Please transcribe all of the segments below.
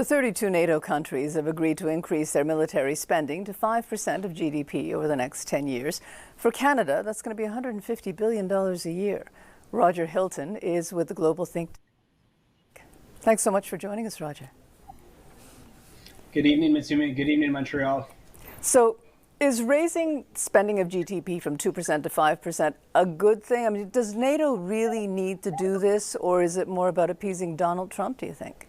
The 32 NATO countries have agreed to increase their military spending to 5% of GDP over the next 10 years. For Canada, that's going to be $150 billion a year. Roger Hilton is with the global think tank. Thanks so much for joining us, Roger. Good evening, Mitsumi. Good evening, Montreal. So, is raising spending of GDP from 2% to 5% a good thing? I mean, does NATO really need to do this, or is it more about appeasing Donald Trump, do you think?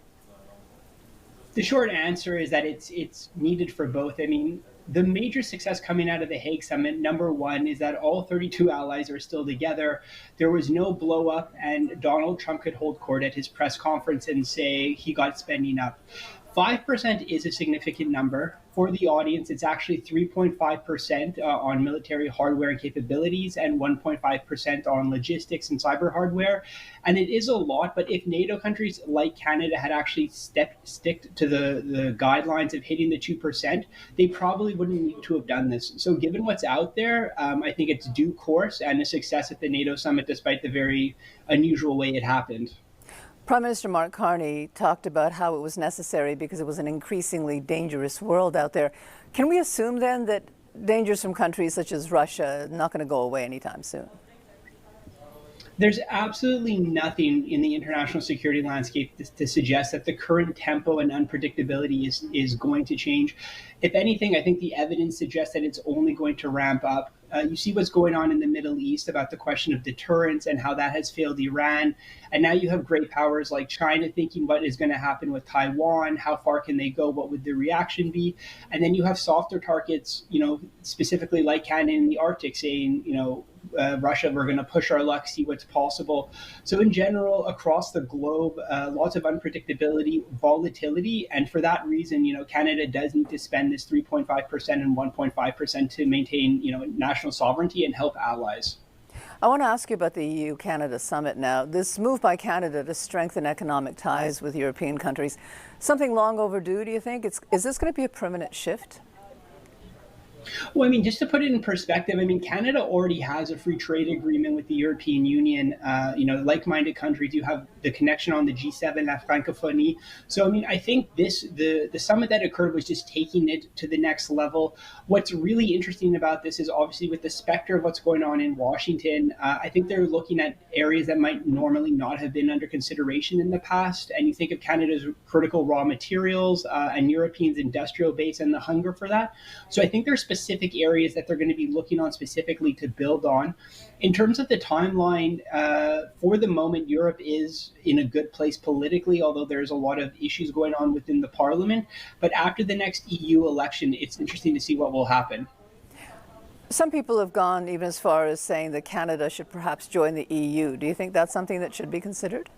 The short answer is that it's needed for both. I mean, the major success coming out of the Hague Summit, number one, is that all 32 allies are still together. There was no blow up, and Donald Trump could hold court at his press conference and say he got spending up. 5% is a significant number. For the audience, it's actually 3.5% on military hardware and capabilities and 1.5% on logistics and cyber hardware. And it is a lot, but if NATO countries like Canada had actually stick to the guidelines of hitting the 2%, they probably wouldn't need to have done this. So given what's out there, I think it's due course and a success at the NATO summit, despite the very unusual way it happened. Prime Minister Mark Carney talked about how it was necessary because it was an increasingly dangerous world out there. Can we assume then that dangers from countries such as Russia are not going to go away anytime soon? There's absolutely nothing in the international security landscape to suggest that the current tempo and unpredictability is going to change. If anything, I think the evidence suggests that it's only going to ramp up. You see what's going on in the Middle East about the question of deterrence and how that has failed Iran. And now you have great powers like China thinking what is going to happen with Taiwan, how far can they go, what would the reaction be? And then you have softer targets, specifically like Canada in the Arctic saying, Russia, we're going to push our luck, see what's possible. So in general, across the globe, lots of unpredictability, volatility. And for that reason, Canada does need to spend this 3.5% and 1.5% to maintain, national sovereignty and help allies. I want to ask you about the EU-Canada summit now. This move by Canada to strengthen economic ties with European countries, something long overdue, do you think? Is this going to be a permanent shift? Well, just to put it in perspective, Canada already has a free trade agreement with the European Union. Like-minded countries, you have the connection on the G7, La Francophonie. So, I think the summit that occurred was just taking it to the next level. What's really interesting about this is obviously with the specter of what's going on in Washington, I think they're looking at areas that might normally not have been under consideration in the past. And you think of Canada's critical raw materials and Europeans' industrial base and the hunger for that. So I think there's specific areas that they're going to be looking on specifically to build on. In terms of the timeline, for the moment, Europe is in a good place politically, although there's a lot of issues going on within the parliament. But after the next EU election, it's interesting to see what will happen. Some people have gone even as far as saying that Canada should perhaps join the EU. Do you think that's something that should be considered?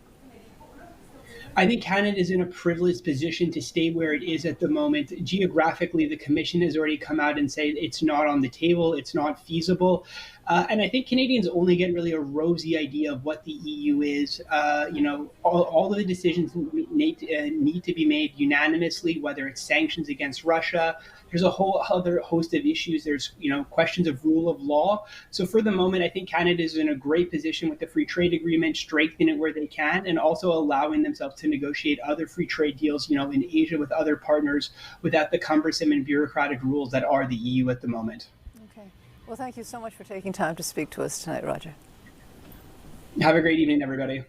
I think Canada is in a privileged position to stay where it is at the moment. Geographically, the Commission has already come out and said it's not on the table, it's not feasible. And I think Canadians only get really a rosy idea of what the EU is. All of the decisions need to be made unanimously, whether it's sanctions against Russia. There's a whole other host of issues. There's, questions of rule of law. So for the moment, I think Canada is in a great position with the free trade agreement, strengthening it where they can, and also allowing themselves to negotiate other free trade deals, in Asia with other partners without the cumbersome and bureaucratic rules that are the EU at the moment. Okay. Well, thank you so much for taking time to speak to us tonight, Roger. Have a great evening, everybody.